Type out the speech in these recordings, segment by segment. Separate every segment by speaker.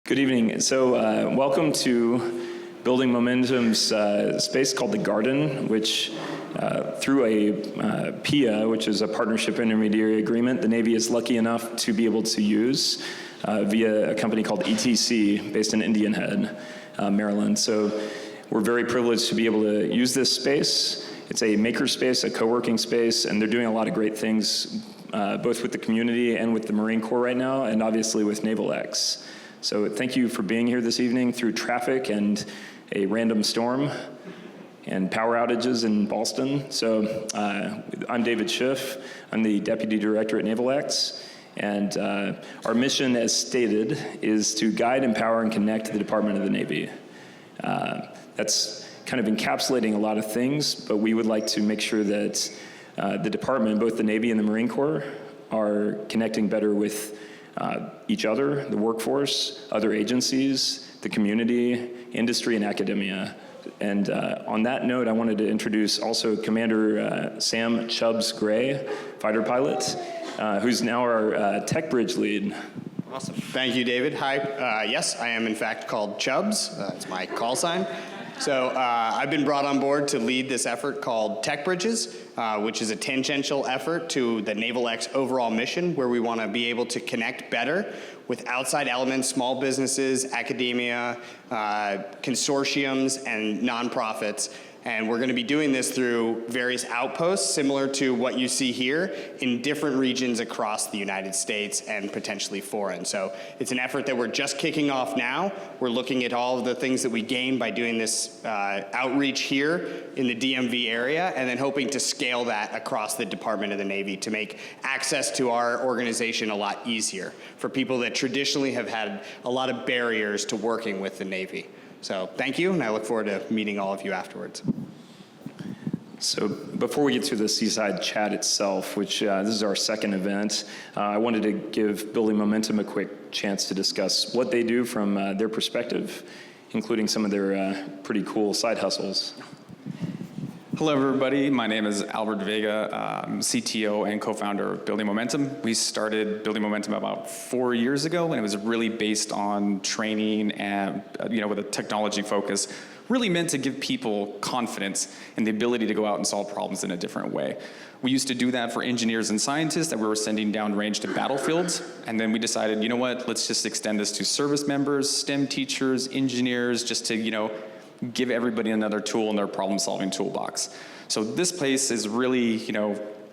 Speaker 1: Good evening. So welcome to Building Momentum's space called The Garden, which through a PIA, which is a Partnership Intermediary Agreement, the Navy is lucky enough to be able to use via a company called ETC based in Indian Head, Maryland. So we're very privileged to be able to use this space. It's a maker space, a co-working space, and they're doing a lot of great things both with the community and with the Marine Corps right now, and obviously with NavalX. So thank you for being here this evening through traffic and a random storm and power outages in Boston. So I'm David Schiff. I'm the Deputy Director at NavalX. And our mission, as stated, is to guide, empower, and connect the Department of the Navy. That's kind of encapsulating a lot of things, but we would like to make sure that the department, both the Navy and the Marine Corps, are connecting better with each other, the workforce, other agencies, the community, industry, and academia. And on that note, I wanted to introduce also Commander Sam Chubbs Gray, fighter pilot, who's now our tech bridge lead.
Speaker 2: Awesome. Thank you, David. Hi. Yes, I am in fact called Chubbs. It's my call sign. So I've been brought on board to lead this effort called Tech Bridges, which is a tangential effort to the NavalX overall mission, where we want to be able to connect better with outside elements, small businesses, academia, consortiums, and nonprofits. And we're going to be doing this through various outposts, similar to what you see here, in different regions across the United States and potentially foreign. So it's an effort that we're just kicking off now. We're looking at all of the things that we gain by doing this outreach here in the DMV area, and then hoping to scale that across the Department of the Navy to make access to our organization a lot easier for people that traditionally have had a lot of barriers to working with the Navy. So thank you, and I look forward to meeting all of you afterwards.
Speaker 1: So before we get to the Seaside Chat itself, which this is our second event, I wanted to give Building Momentum a quick chance to discuss what they do from their perspective, including some of their pretty cool side hustles.
Speaker 3: Hello, everybody. My name is Albert Vega. I'm CTO and co-founder of Building Momentum. We started Building Momentum about 4 years ago, and it was really based on training and, with a technology focus, really meant to give people confidence in the ability to go out and solve problems in a different way. We used to do that for engineers and scientists that we were sending downrange to battlefields, and then we decided, you know what, let's just extend this to service members, STEM teachers, engineers, just to, give everybody another tool in their problem-solving toolbox. So this place is really,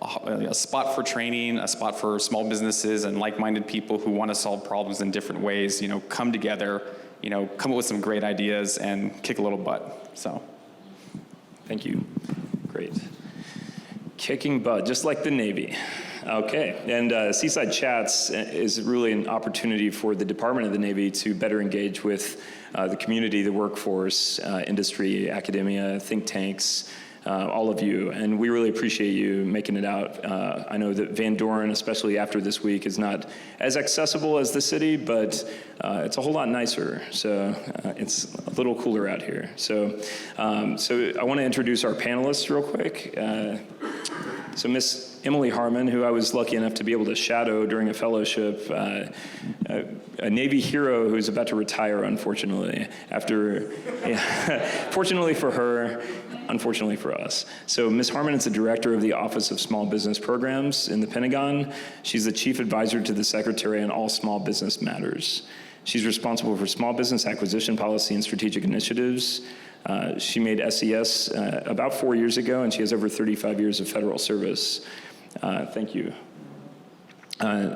Speaker 3: a spot for training, a spot for small businesses and like-minded people who want to solve problems in different ways, come together, come up with some great ideas and kick a little butt. So,
Speaker 1: thank you. Great. Kicking butt, just like the Navy. Okay, and Seaside Chats is really an opportunity for the Department of the Navy to better engage with the community, the workforce, industry, academia, think tanks, all of you, and we really appreciate you making it out. I know that Van Doren, especially after this week, is not as accessible as the city, but it's a whole lot nicer, so it's a little cooler out here. So I want to introduce our panelists real quick. So Miss Emily Harman, who I was lucky enough to be able to shadow during a fellowship, a Navy hero who's about to retire, unfortunately, fortunately for her, unfortunately for us. So Ms. Harman is the director of the Office of Small Business Programs in the Pentagon. She's the chief advisor to the secretary on all small business matters. She's responsible for small business acquisition policy and strategic initiatives. She made SES about 4 years ago, and she has over 35 years of federal service. Thank you.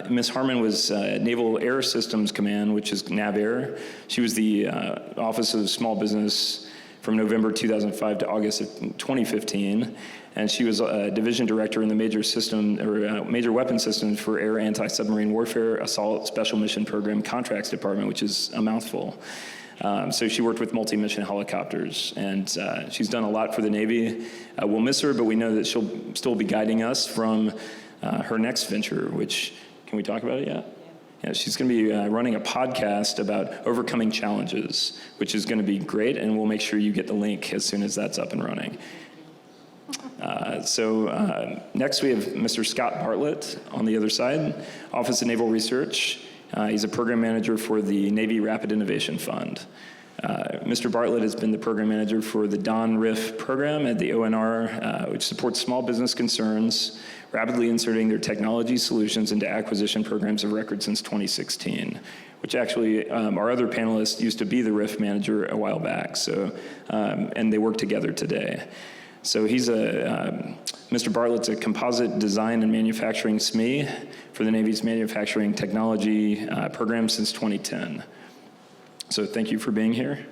Speaker 1: Ms. Harman was Naval Air Systems Command, which is NAVAIR. She was the Office of Small Business from November 2005 to August of 2015, and she was a division director in the Major Weapon Systems for Air Anti-Submarine Warfare Assault Special Mission Program Contracts Department, which is a mouthful. So she worked with multi-mission helicopters, and she's done a lot for the Navy. We'll miss her, but we know that she'll still be guiding us from her next venture, which, can we talk about it yet? Yeah, she's going to be running a podcast about overcoming challenges, which is going to be great, and we'll make sure you get the link as soon as that's up and running. Next we have Mr. Scott Bartlett on the other side, Office of Naval Research. He's a program manager for the Navy Rapid Innovation Fund. Mr. Bartlett has been the program manager for the DON-RIF program at the ONR, which supports small business concerns, rapidly inserting their technology solutions into acquisition programs of record since 2016, which actually our other panelists used to be the RIF manager a while back, so, and they work together today. So he's Mr. Bartlett's a composite design and manufacturing SME for the Navy's manufacturing technology program since 2010. So thank you for being here.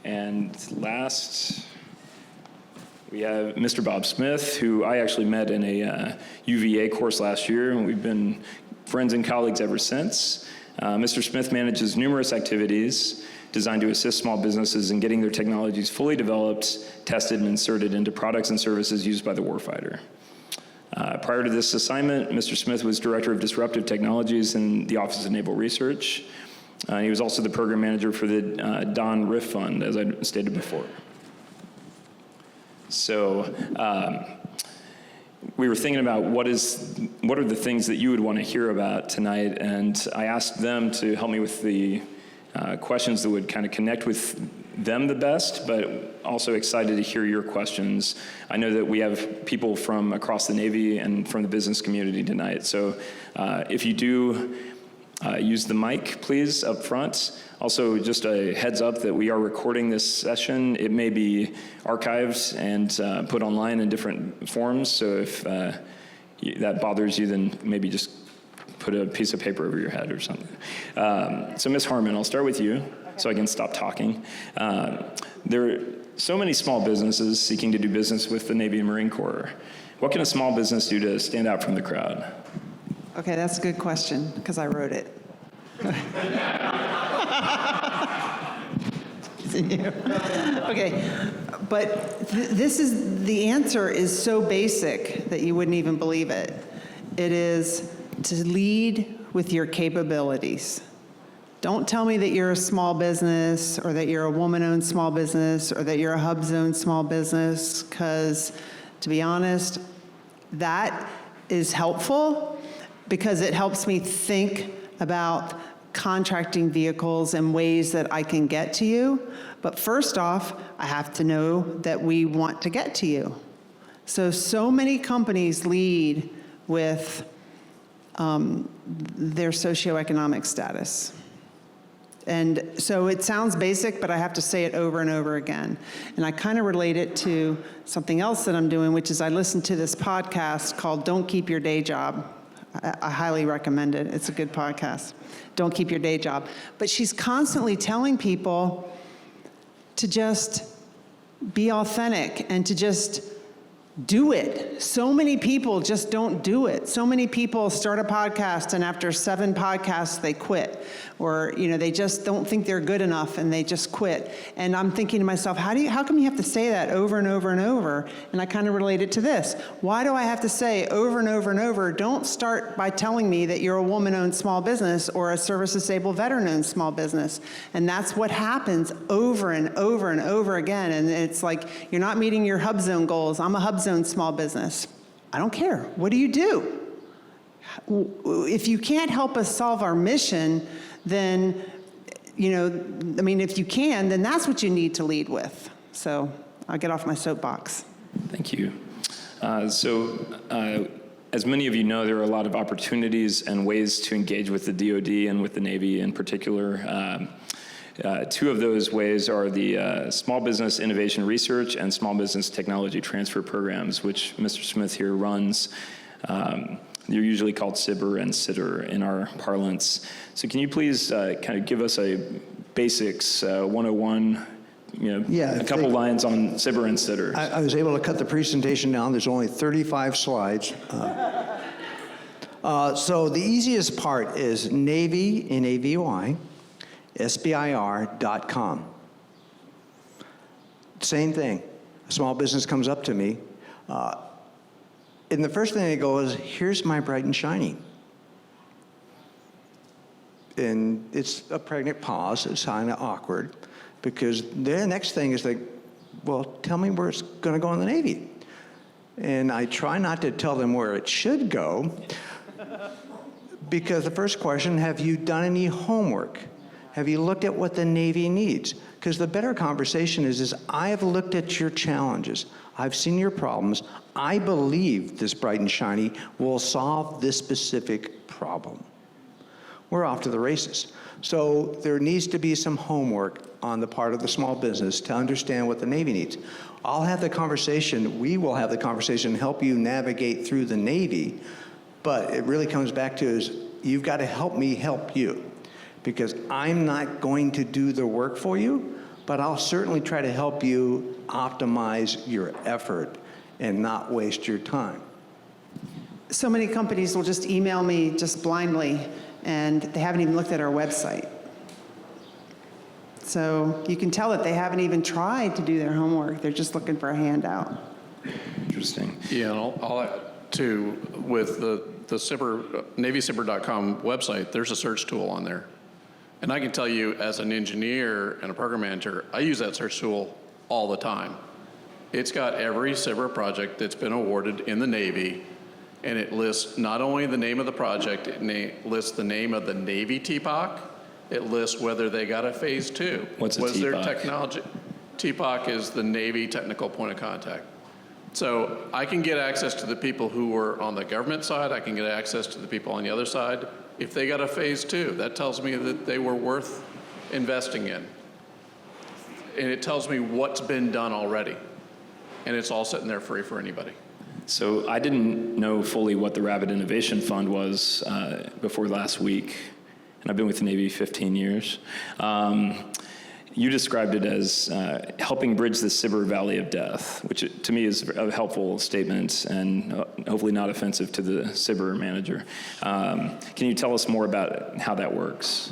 Speaker 1: And last, we have Mr. Bob Smith, who I actually met in a UVA course last year, and we've been friends and colleagues ever since. Mr. Smith manages numerous activities designed to assist small businesses in getting their technologies fully developed, tested, and inserted into products and services used by the warfighter. Prior to this assignment, Mr. Smith was Director of Disruptive Technologies in the Office of Naval Research. He was also the program manager for the DON-RIF Fund, as I stated before. So we were thinking about what are the things that you would want to hear about tonight, and I asked them to help me with the questions that would kind of connect with them the best, but also excited to hear your questions. I know that we have people from across the Navy and from the business community tonight, so if you do use the mic, please, up front. Also, just a heads up that we are recording this session. It may be archived and put online in different forms, so if that bothers you, then maybe just put a piece of paper over your head or something. So Ms. Harman, I'll start with you so I can stop talking. There are so many small businesses seeking to do business with the Navy and Marine Corps. What can a small business do to stand out from the crowd?
Speaker 4: Okay, that's a good question, because I wrote it. Okay, but the answer is so basic that you wouldn't even believe it. It is to lead with your capabilities. Don't tell me that you're a small business, or that you're a woman-owned small business, or that you're a hub-zone small business, because, to be honest, that is helpful because it helps me think about contracting vehicles and ways that I can get to you. But first off, I have to know that we want to get to you. So many companies lead with their socioeconomic status. And so it sounds basic, but I have to say it over and over again. And I kind of relate it to something else that I'm doing, which is I listen to this podcast called Don't Keep Your Day Job. I highly recommend it. It's a good podcast. Don't keep your day job. But she's constantly telling people to just be authentic and to just do it. So many people just don't do it. So many people start a podcast and after 7 podcasts they quit, or they just don't think they're good enough and they just quit. And I'm thinking to myself, how come you have to say that over and over and over? And I kind of relate it to this. Why do I have to say over and over and over, don't start by telling me that you're a woman-owned small business or a service-disabled veteran-owned small business? And that's what happens over and over and over again. And it's like, you're not meeting your hub zone goals. I'm a hub zone small business. I don't care. What do you do? If you can't help us solve our mission, then, if you can, then that's what you need to lead with. So I'll get off my soapbox.
Speaker 1: Thank you. As many of you know, there are a lot of opportunities and ways to engage with the DoD and with the Navy in particular. 2 of those ways are the Small Business Innovation Research and Small Business Technology Transfer Programs, which Mr. Smith here runs. They're usually called SBIR and STTR in our parlance. So can you please kind of give us a basics 101, a couple lines on SBIR and STTR?
Speaker 5: I was able to cut the presentation down. There's only 35 slides. So the easiest part is Navy, N-A-V-Y, SBIR.com. Same thing. A small business comes up to me, and the first thing they go is, here's my bright and shiny. And it's a pregnant pause. It's kind of awkward, because the next thing is like, well, tell me where it's going to go in the Navy. And I try not to tell them where it should go, Because the first question, have you done any homework? Have you looked at what the Navy needs? Because the better conversation is I have looked at your challenges. I've seen your problems. I believe this bright and shiny will solve this specific problem. We're off to the races. So there needs to be some homework on the part of the small business to understand what the Navy needs. I'll have the conversation, we will have the conversation, help you navigate through the Navy, but it really comes back to is you've got to help me help you, because I'm not going to do the work for you, but I'll certainly try to help you optimize your effort and not waste your time.
Speaker 4: So many companies will just email me just blindly, and they haven't even looked at our website. So you can tell that they haven't even tried to do their homework. They're just looking for a handout.
Speaker 1: Interesting.
Speaker 6: Yeah, and I'll add too, with the SBIR, NavySBIR.com website, there's a search tool on there. And I can tell you, as an engineer and a program manager, I use that search tool all the time. It's got every SBIR project that's been awarded in the Navy, and it lists not only the name of the project, it lists the name of the Navy TPOC, it lists whether they got a phase 2.
Speaker 1: What's a
Speaker 6: Was their
Speaker 1: TPOC?
Speaker 6: technology? TPOC is the Navy Technical Point of Contact. So I can get access to the people who were on the government side, I can get access to the people on the other side. If they got a phase 2, that tells me that they were worth investing in. And it tells me what's been done already. And it's all sitting there free for anybody.
Speaker 1: So I didn't know fully what the Rapid Innovation Fund was before last week, and I've been with the Navy 15 years. You described it as helping bridge the SBIR Valley of Death, which to me is a helpful statement and hopefully not offensive to the SBIR manager. Can you tell us more about how that works?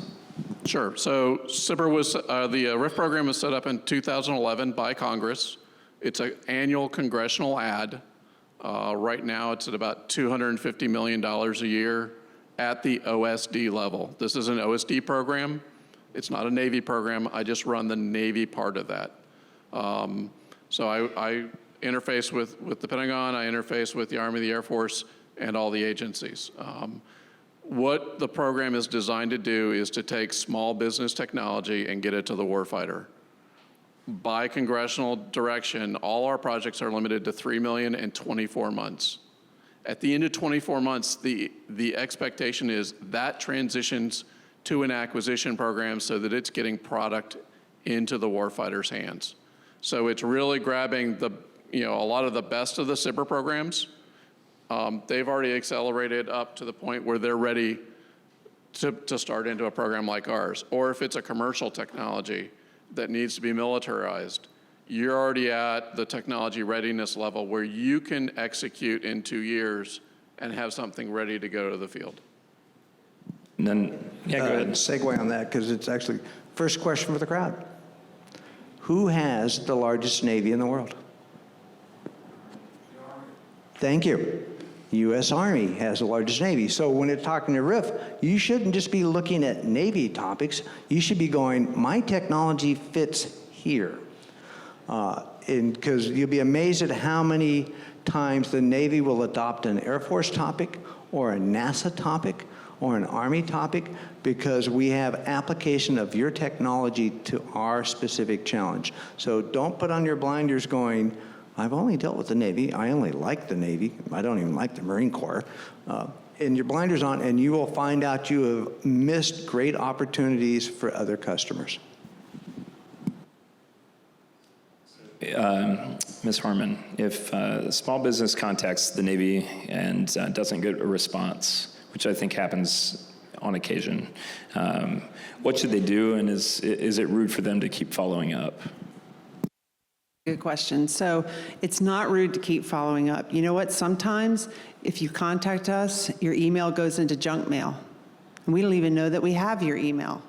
Speaker 6: Sure. So SBIR was, the RIF program was set up in 2011 by Congress. It's an annual congressional ad. Right now it's at about $250 million a year at the OSD level. This is an OSD program. It's not a Navy program. I just run the Navy part of that. So I interface with the Pentagon, I interface with the Army, the Air Force, and all the agencies. What the program is designed to do is to take small business technology and get it to the warfighter. By congressional direction, all our projects are limited to $3 million in 24 months. At the end of 24 months, the expectation is that transitions to an acquisition program so that it's getting product into the warfighter's hands. So it's really grabbing a lot of the best of the SBIR programs. They've already accelerated up to the point where they're ready to start into a program like ours. Or if it's a commercial technology that needs to be militarized, you're already at the technology readiness level where you can execute in 2 years and have something ready to go to the field.
Speaker 1: And then, yeah, go ahead.
Speaker 5: Segue on that, because it's actually first question for the crowd. Who has the largest Navy in the world? Thank you. U.S. Army has the largest Navy. So when you're talking to RIF, you shouldn't just be looking at Navy topics. You should be going, my technology fits here. Because you'll be amazed at how many times the Navy will adopt an Air Force topic or a NASA topic or an Army topic, because we have application of your technology to our specific challenge. So don't put on your blinders going, I've only dealt with the Navy, I only like the Navy, I don't even like the Marine Corps. And your blinders on, and you will find out you have missed great opportunities for other customers.
Speaker 1: Ms. Harman, if a small business contacts the Navy and doesn't get a response, which I think happens on occasion, what should they do, and is it rude for them to keep following up?
Speaker 4: Good question. So it's not rude to keep following up. You know what? Sometimes if you contact us, your email goes into junk mail, and we don't even know that we have your email.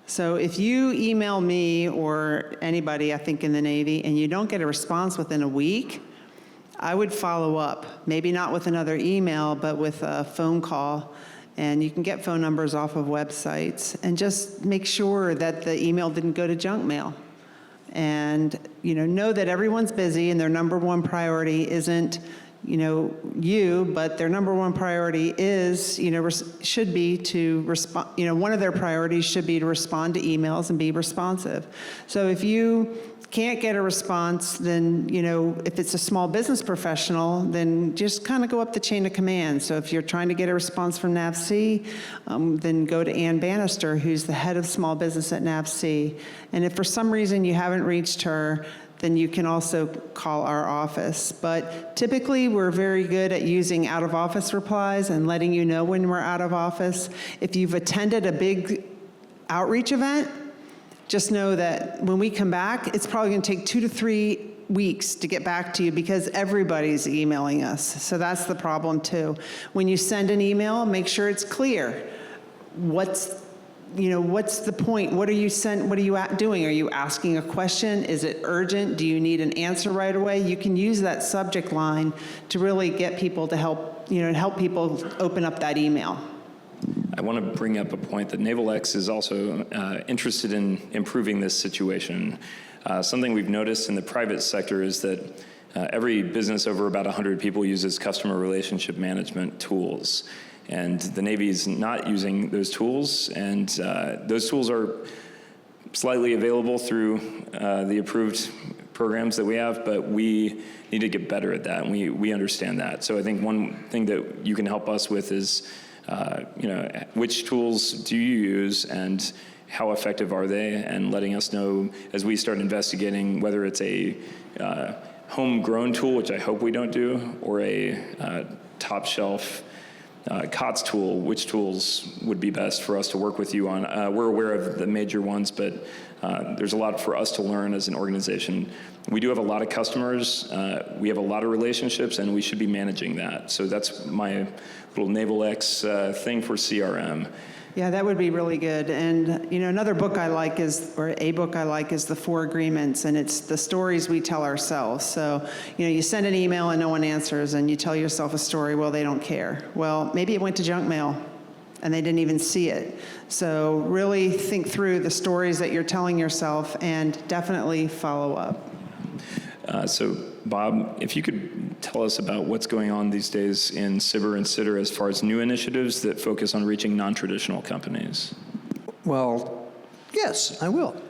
Speaker 4: So if you email me or anybody, I think, in the Navy, and you don't get a response within a week, I would follow up, maybe not with another email, but with a phone call. And you can get phone numbers off of websites, and just make sure that the email didn't go to junk mail. And know that everyone's busy, and their number one priority isn't but their number one priority is, should be to respond, one of their priorities should be to respond to emails and be responsive. So if you can't get a response, then, if it's a small business professional, then just kind of go up the chain of command. So if you're trying to get a response from NAVC, then go to Ann Bannister, who's the head of small business at NAVC. And if for some reason you haven't reached her, then you can also call our office. But typically, we're very good at using out-of-office replies and letting you know when we're out of office. If you've attended a big outreach event, just know that when we come back, it's probably going to take 2 to 3 weeks to get back to you because everybody's emailing us. So that's the problem, too. When you send an email, make sure it's clear. What's the point? What are you doing? Are you asking a question? Is it urgent? Do you need an answer right away? You can use that subject line to really get people to help people open up that email.
Speaker 1: I want to bring up a point that NavalX is also interested in improving this situation. Something we've noticed in the private sector is that every business over about 100 people uses customer relationship management tools. And the Navy's not using those tools, and those tools are slightly available through the approved programs that we have, but we need to get better at that, and we understand that. So I think one thing that you can help us with is, which tools do you use, and how effective are they, and letting us know as we start investigating whether it's a homegrown tool, which I hope we don't do, or a top shelf COTS tool, which tools would be best for us to work with you on. We're aware of the major ones, but there's a lot for us to learn as an organization. We do have a lot of customers, we have a lot of relationships, and we should be managing that. So that's my little NavalX thing for CRM.
Speaker 4: Yeah, that would be really good. And, another book I like is The 4 Agreements, and it's the stories we tell ourselves. So, you send an email and no one answers, and you tell yourself a story, well, they don't care. Well, maybe it went to junk mail, and they didn't even see it. So really think through the stories that you're telling yourself and definitely follow up.
Speaker 1: So, Bob, if you could tell us about what's going on these days in SBIR and STTR as far as new initiatives that focus on reaching non-traditional companies.
Speaker 5: Well, yes, I will.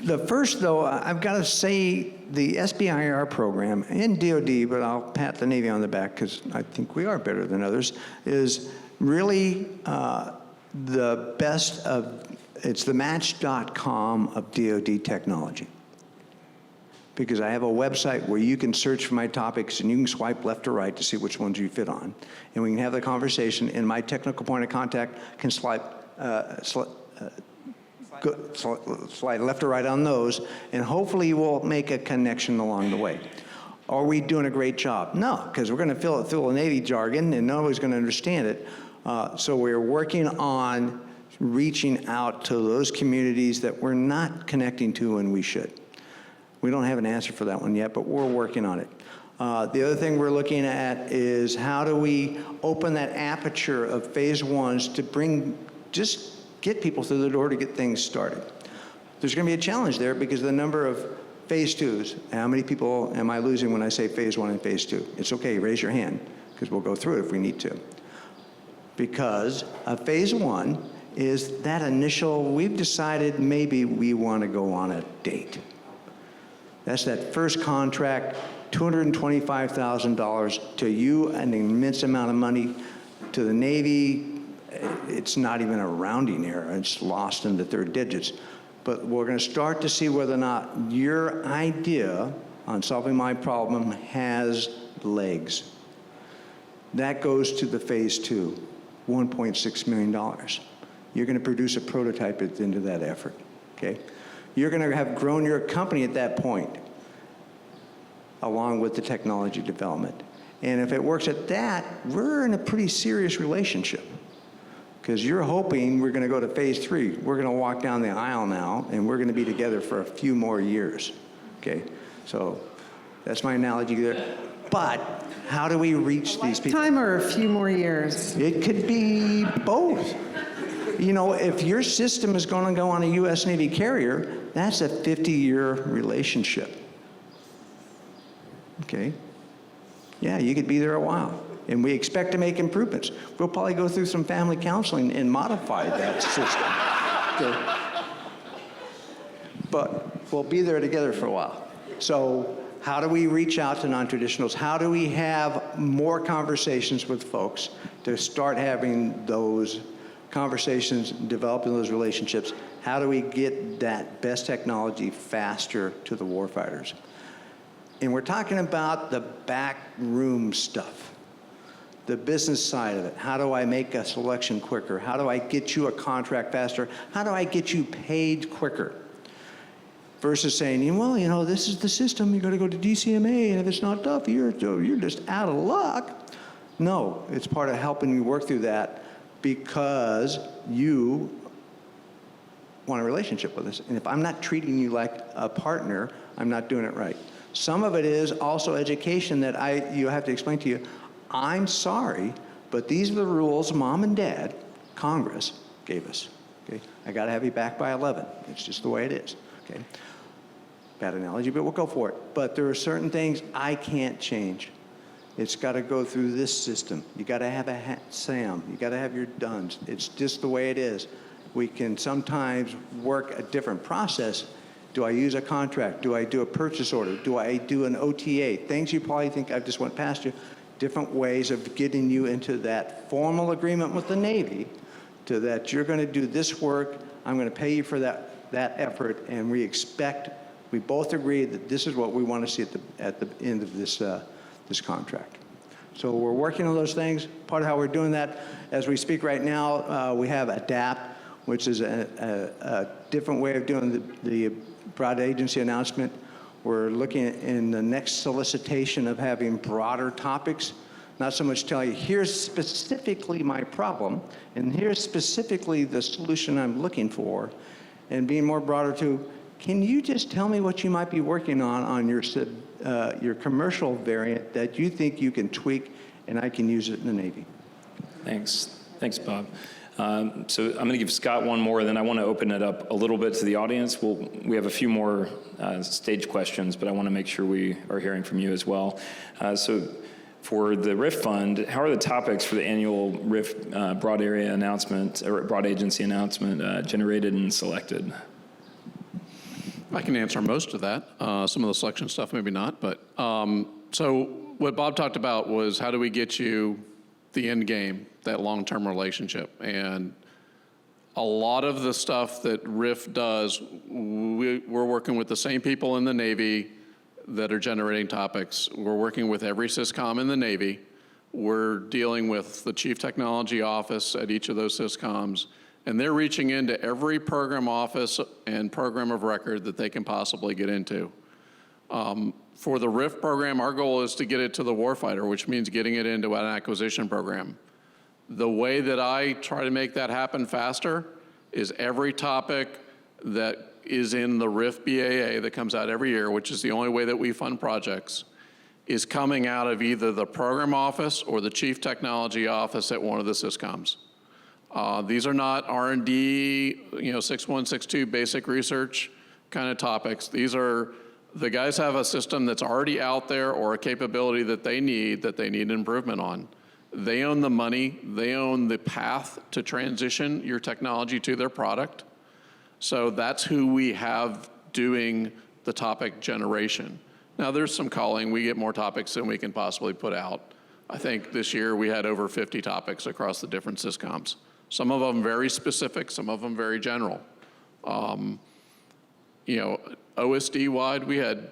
Speaker 5: The first, though, I've got to say the SBIR program and DoD, but I'll pat the Navy on the back because I think we are better than others, is really the best of, it's the match.com of DoD technology. Because I have a website where you can search for my topics and you can swipe left or right to see which ones you fit on. And we can have the conversation, and my technical point of contact can slide left or right on those, and hopefully we'll make a connection along the way. Are we doing a great job? No, because we're going to fill it full of Navy jargon and nobody's going to understand it. So we're working on reaching out to those communities that we're not connecting to and we should. We don't have an answer for that one yet, but we're working on it. The other thing we're looking at is how do we open that aperture of phase ones to just get people through the door to get things started. There's going to be a challenge there because of the number of phase twos. How many people am I losing when I say phase one and phase two? It's okay, raise your hand, because we'll go through it if we need to. Because phase one is that initial, we've decided maybe we want to go on a date. That's that first contract, $225,000 to you, an immense amount of money to the Navy. It's not even a rounding error. It's lost in the third digits. But we're going to start to see whether or not your idea on solving my problem has legs. That goes to the phase two, $1.6 million. You're going to produce a prototype at the end of that effort, okay? You're going to have grown your company at that point, along with the technology development. And if it works at that, we're in a pretty serious relationship. Because you're hoping we're going to go to phase three. We're going to walk down the aisle now, and we're going to be together for a few more years. Okay? So that's my analogy there. But how do we reach these people?
Speaker 4: Time or a few more years?
Speaker 5: It could be both. You know, if your system is going to go on a U.S. Navy carrier, that's a 50-year relationship. Okay? Yeah, you could be there a while. And we expect to make improvements. We'll probably go through some family counseling and modify that system. Okay. But we'll be there together for a while. So how do we reach out to non-traditionals? How do we have more conversations with folks to start having those conversations, developing those relationships? How do we get that best technology faster to the warfighters? And we're talking about the back room stuff, the business side of it. How do I make a selection quicker? How do I get you a contract faster? How do I get you paid quicker? Versus saying, well, you know, this is the system. You got to go to DCMA, and if it's not tough, you're just out of luck. No, it's part of helping you work through that because you want a relationship with us. And if I'm not treating you like a partner, I'm not doing it right. Some of it is also education that you have to explain to you. I'm sorry, but these are the rules Mom and Dad, Congress, gave us. Okay, I got to have you back by 11. It's just the way it is. Okay. Bad analogy, but we'll go for it. But there are certain things I can't change. It's got to go through this system. You got to have a SAM. You got to have your DUNS. It's just the way it is. We can sometimes work a different process. Do I use a contract? Do I do a purchase order? Do I do an OTA? Things you probably think I just went past you. Different ways of getting you into that formal agreement with the Navy to that you're going to do this work. I'm going to pay you for that effort, and we both agree that this is what we want to see at the end of this contract. So we're working on those things. Part of how we're doing that, as we speak right now, we have ADAPT, which is a different way of doing the broad agency announcement. We're looking in the next solicitation of having broader topics, not so much tell you, here's specifically my problem, and here's specifically the solution I'm looking for, and being more broader to, can you just tell me what you might be working on your commercial variant that you think you can tweak and I can use it in the Navy?
Speaker 1: Thanks, Bob. So I'm going to give Scott one more, and then I want to open it up a little bit to the audience. We have a few more stage questions, but I want to make sure we are hearing from you as well. So for the RIF Fund, how are the topics for the annual RIF broad area announcement or broad agency announcement generated and selected?
Speaker 6: I can answer most of that. Some of the selection stuff, maybe not. But so what Bob talked about was how do we get you the end game, that long-term relationship. And a lot of the stuff that RIF does, we're working with the same people in the Navy that are generating topics. We're working with every SysCom in the Navy. We're dealing with the Chief Technology Office at each of those SysComs. And they're reaching into every program office and program of record that they can possibly get into. For the RIF program, our goal is to get it to the warfighter, which means getting it into an acquisition program. The way that I try to make that happen faster is every topic that is in the RIF BAA that comes out every year, which is the only way that we fund projects, is coming out of either the program office or the Chief Technology Office at one of the SysComs. These are not R&D, 61, 62 basic research kind of topics. These are, the guys have a system that's already out there or a capability that they need improvement on. They own the money, they own the path to transition your technology to their product. So that's who we have doing the topic generation. Now there's some calling, we get more topics than we can possibly put out. I think this year we had over 50 topics across the different SysComs. Some of them very specific, some of them very general. OSD-wide, we had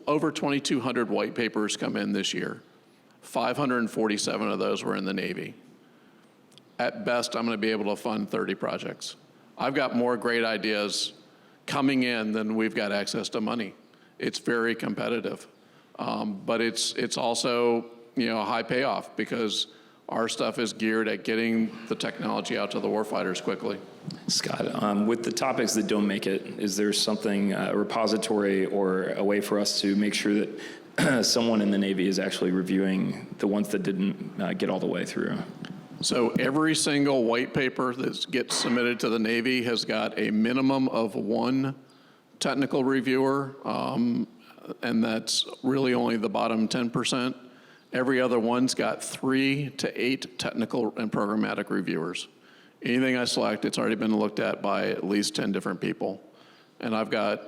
Speaker 6: over 2,200 white papers come in this year. 547 of those were in the Navy. At best, I'm going to be able to fund 30 projects. I've got more great ideas coming in than we've got access to money. It's very competitive. But it's also a high payoff because our stuff is geared at getting the technology out to the warfighters quickly.
Speaker 1: Scott, with the topics that don't make it, is there something, a repository or a way for us to make sure that someone in the Navy is actually reviewing the ones that didn't get all the way through?
Speaker 6: So every single white paper that gets submitted to the Navy has got a minimum of one technical reviewer, and that's really only the bottom 10%. Every other one's got 3 to 8 technical and programmatic reviewers. Anything I select, it's already been looked at by at least 10 different people. And I've got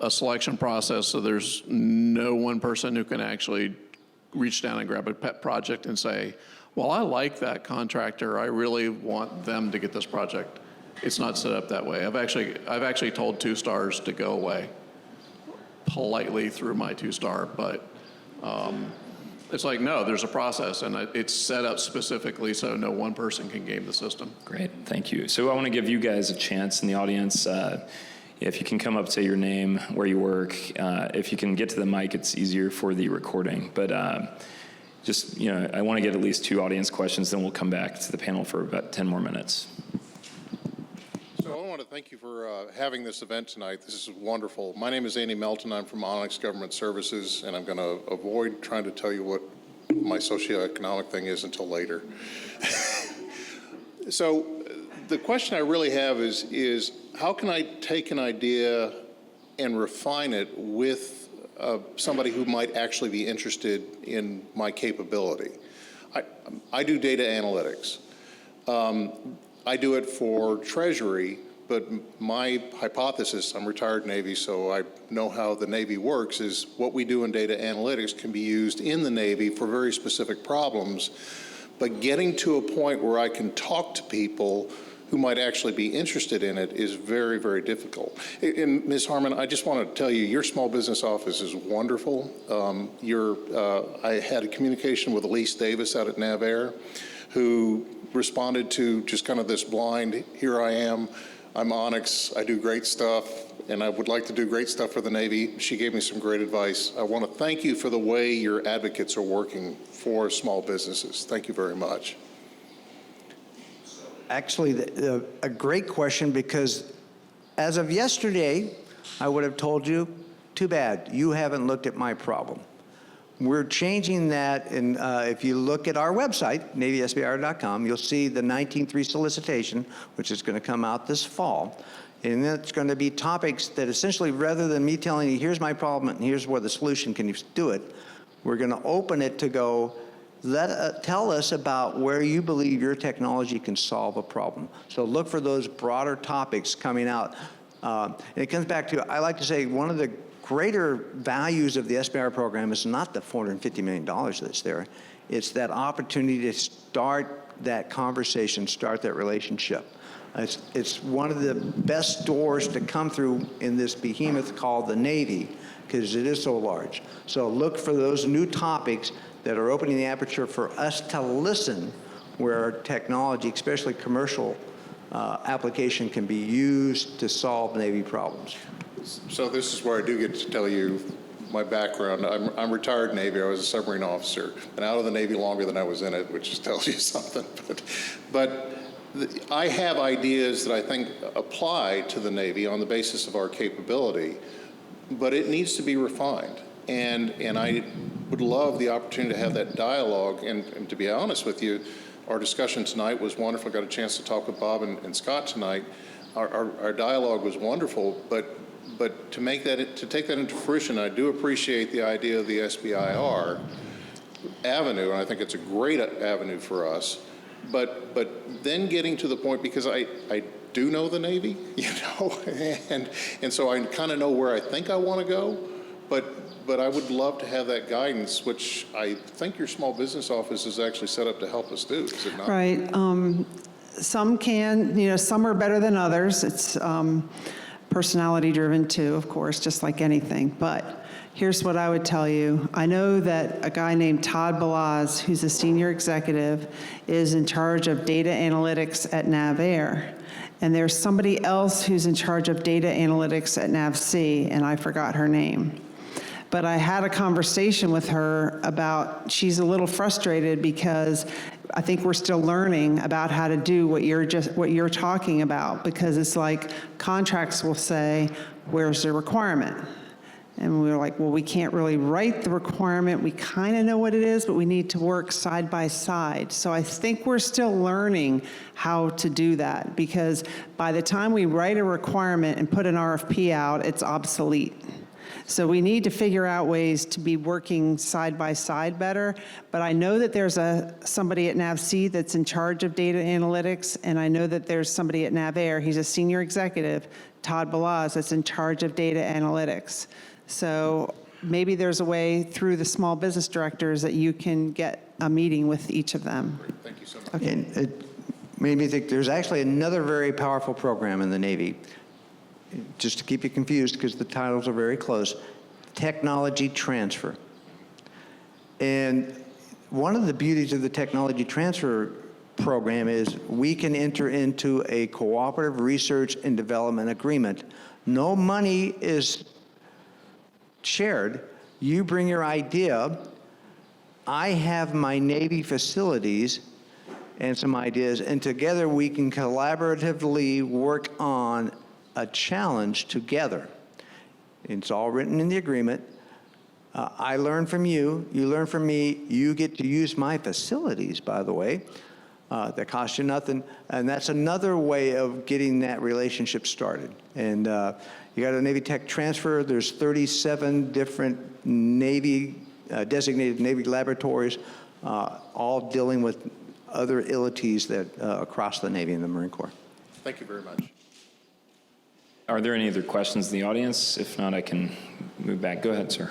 Speaker 6: a selection process, so there's no one person who can actually reach down and grab a pet project and say, well, I like that contractor, I really want them to get this project. It's not set up that way. I've actually told 2-stars to go away politely through my 2-star, but it's like, no, there's a process, and it's set up specifically so no one person can game the system.
Speaker 1: Great, thank you. So I want to give you guys a chance in the audience. If you can come up, say your name, where you work. If you can get to the mic, it's easier for the recording. But just, I want to get at least 2 audience questions, then we'll come back to the panel for about 10 more minutes.
Speaker 7: So I want to thank you for having this event tonight. This is wonderful. My name is Andy Melton. I'm from Onyx Government Services, and I'm going to avoid trying to tell you what my socioeconomic thing is until later. So the question I really have is how can I take an idea and refine it with somebody who might actually be interested in my capability? I do data analytics. I do it for Treasury, but my hypothesis, I'm retired Navy, so I know how the Navy works, is what we do in data analytics can be used in the Navy for very specific problems, but getting to a point where I can talk to people who might actually be interested in it is very, very difficult. And Ms. Harman, I just want to tell you, your small business office is wonderful. I had a communication with Elise Davis out at NAVAIR, who responded to just kind of this blind, here I am, I'm Onyx, I do great stuff, and I would like to do great stuff for the Navy. She gave me some great advice. I want to thank you for the way your advocates are working for small businesses. Thank you very much.
Speaker 5: Actually, a great question, because as of yesterday, I would have told you, too bad, you haven't looked at my problem. We're changing that, and if you look at our website, NavySBIR.com, you'll see the 19.3 solicitation, which is going to come out this fall. And it's going to be topics that essentially, rather than me telling you, here's my problem and here's where the solution, can you do it, we're going to open it to go, tell us about where you believe your technology can solve a problem. So look for those broader topics coming out. And it comes back to, I like to say, one of the greater values of the SBIR program is not the $450 million that's there. It's that opportunity to start that conversation, start that relationship. It's one of the best doors to come through in this behemoth called the Navy, because it is so large. So look for those new topics that are opening the aperture for us to listen, where our technology, especially commercial application, can be used to solve Navy problems.
Speaker 7: So this is where I do get to tell you my background. I'm retired Navy. I was a submarine officer, and out of the Navy longer than I was in it, which just tells you something. But I have ideas that I think apply to the Navy on the basis of our capability, but it needs to be refined. And I would love the opportunity to have that dialogue. And to be honest with you, our discussion tonight was wonderful. I got a chance to talk with Bob and Scott tonight. Our dialogue was wonderful, but to take that into fruition, I do appreciate the idea of the SBIR avenue, and I think it's a great avenue for us. But then getting to the point, because I do know the Navy, and so I kind of know where I think I want to go, but I would love to have that guidance, which I think your small business office is actually set up to help us do, is it not?
Speaker 4: Right. Some can, some are better than others. It's personality driven too, of course, just like anything. But here's what I would tell you. I know that a guy named Todd Balaz, who's a senior executive, is in charge of data analytics at NAVAIR. And there's somebody else who's in charge of data analytics at NAVC, and I forgot her name. But I had a conversation with her about, she's a little frustrated because I think we're still learning about how to do what you're talking about, because it's like contracts will say, where's the requirement? And we were like, well, we can't really write the requirement. We kind of know what it is, but we need to work side by side. So I think we're still learning how to do that, because by the time we write a requirement and put an RFP out, it's obsolete. So we need to figure out ways to be working side by side better. But I know that there's somebody at NavC that's in charge of data analytics, and I know that there's somebody at NavAir, he's a senior executive, Todd Balaz, that's in charge of data analytics. So maybe there's a way through the small business directors that you can get a meeting with each of them.
Speaker 7: Thank you so much.
Speaker 4: Okay.
Speaker 5: And it made me think there's actually another very powerful program in the Navy, just to keep you confused because the titles are very close, technology transfer. And one of the beauties of the technology transfer program is we can enter into a cooperative research and development agreement. No money is shared. You bring your idea. I have my Navy facilities and some ideas, and together we can collaboratively work on a challenge together. It's all written in the agreement. I learn from you, you learn from me, you get to use my facilities, by the way. That costs you nothing, and that's another way of getting that relationship started. And you got a Navy Tech transfer, there's 37 different Navy, designated Navy laboratories, all dealing with other entities that across the Navy and the Marine Corps.
Speaker 7: Thank you very much.
Speaker 1: Are there any other questions in the audience? If not, I can move back. Go ahead, sir.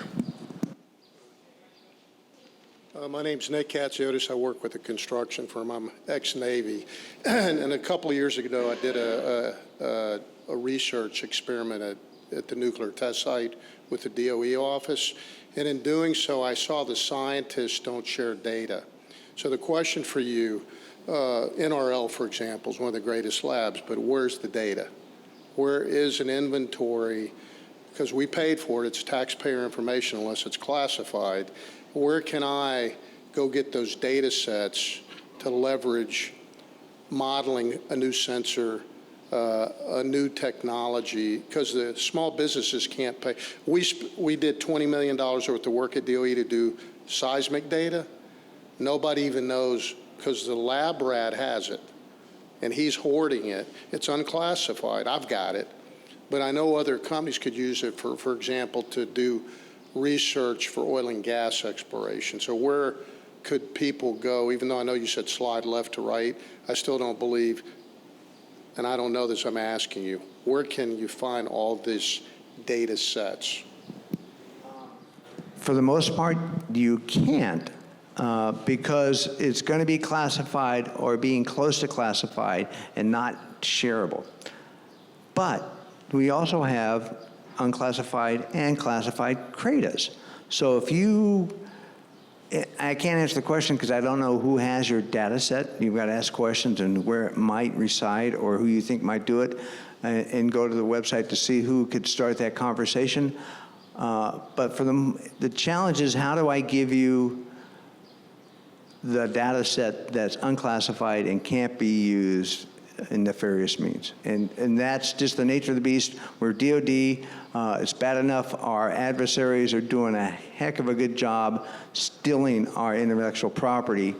Speaker 8: My name's Nick Katziotis. I work with a construction firm. I'm ex-Navy. And a couple of years ago, I did a research experiment at the nuclear test site with the DOE office. And in doing so, I saw the scientists don't share data. So the question for you, NRL, for example, is one of the greatest labs, but where's the data? Where is an inventory? Because we paid for it. It's taxpayer information unless it's classified. Where can I go get those data sets to leverage modeling a new sensor, a new technology? Because the small businesses can't pay. We did $20 million worth of work at DOE to do seismic data. Nobody even knows, because the lab rat has it, and he's hoarding it. It's unclassified. I've got it. But I know other companies could use it, for example, to do research for oil and gas exploration. So where could people go? Even though I know you said slide left to right, I still don't believe, and I don't know this, I'm asking you, where can you find all these data sets?
Speaker 5: For the most part, you can't, because it's going to be classified or being close to classified and not shareable. But we also have unclassified and classified CRADAs. So if you, I can't answer the question because I don't know who has your data set. You've got to ask questions and where it might reside or who you think might do it, and go to the website to see who could start that conversation. But for the challenge is, how do I give you the data set that's unclassified and can't be used in nefarious means? And that's just the nature of the beast. We're DOD. It's bad enough our adversaries are doing a heck of a good job stealing our intellectual property.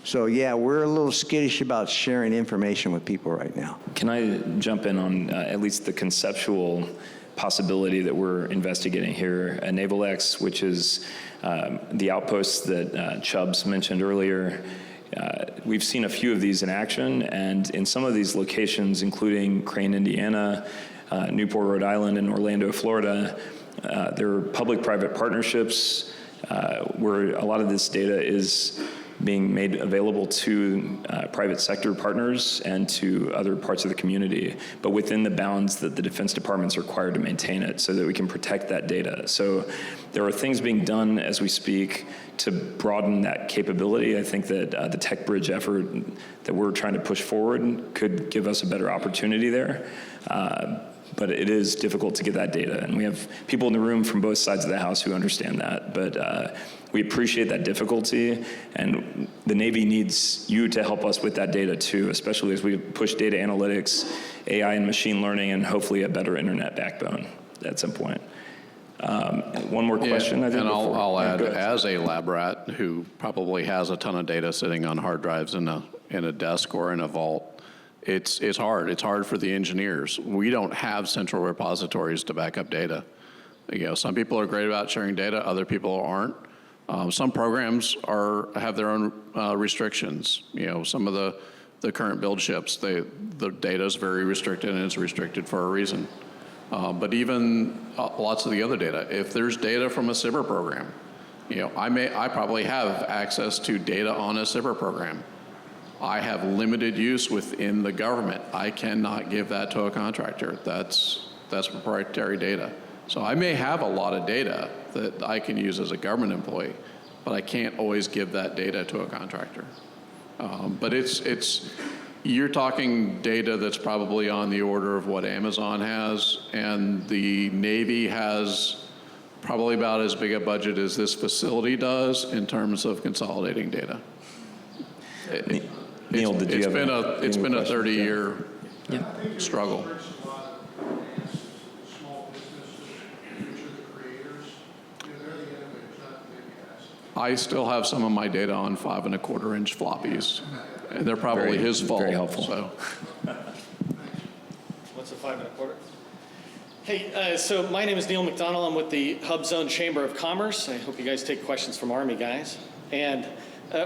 Speaker 5: So yeah, we're a little skittish about sharing information with people right now.
Speaker 1: Can I jump in on at least the conceptual possibility that we're investigating here? NavalX, which is the outposts that Chubbs mentioned earlier. We've seen a few of these in action, and in some of these locations, including Crane, Indiana, Newport, Rhode Island, and Orlando, Florida, there are public-private partnerships where a lot of this data is being made available to private sector partners and to other parts of the community, but within the bounds that the Defense Department's required to maintain it so that we can protect that data. So there are things being done as we speak to broaden that capability. I think that the Tech Bridge effort that we're trying to push forward could give us a better opportunity there. But it is difficult to get that data, and we have people in the room from both sides of the house who understand that. But we appreciate that difficulty, and the Navy needs you to help us with that data too, especially as we push data analytics, AI and machine learning, and hopefully a better internet backbone at some point. One more question,
Speaker 6: Yeah,
Speaker 1: I think.
Speaker 6: and I'll add,
Speaker 1: go ahead.
Speaker 6: as a lab rat who probably has a ton of data sitting on hard drives in a desk or in a vault, it's hard. It's hard for the engineers. We don't have central repositories to back up data. Some people are great about sharing data, other people aren't. Some programs have their own restrictions. Some of the current build ships, the data is very restricted, and it's restricted for a reason. But even lots of the other data, if there's data from a SBIR program, I probably have access to data on a SBIR program. I have limited use within the government. I cannot give that to a contractor. That's proprietary data. So I may have a lot of data that I can use as a government employee, but I can't always give that data to a contractor. But you're talking data that's probably on the order of what Amazon has, and the Navy has probably about as big a budget as this facility does in terms of consolidating data.
Speaker 1: Neil, did you have
Speaker 6: It's been a 30-year struggle. I still have some of my data on 5 1/4-inch floppies, and they're probably his fault.
Speaker 1: Very helpful.
Speaker 6: So.
Speaker 9: What's a 5 1/4? Hey, so my name is Neil McDonald. I'm with the Hub Zone Chamber of Commerce. I hope you guys take questions from Army guys. And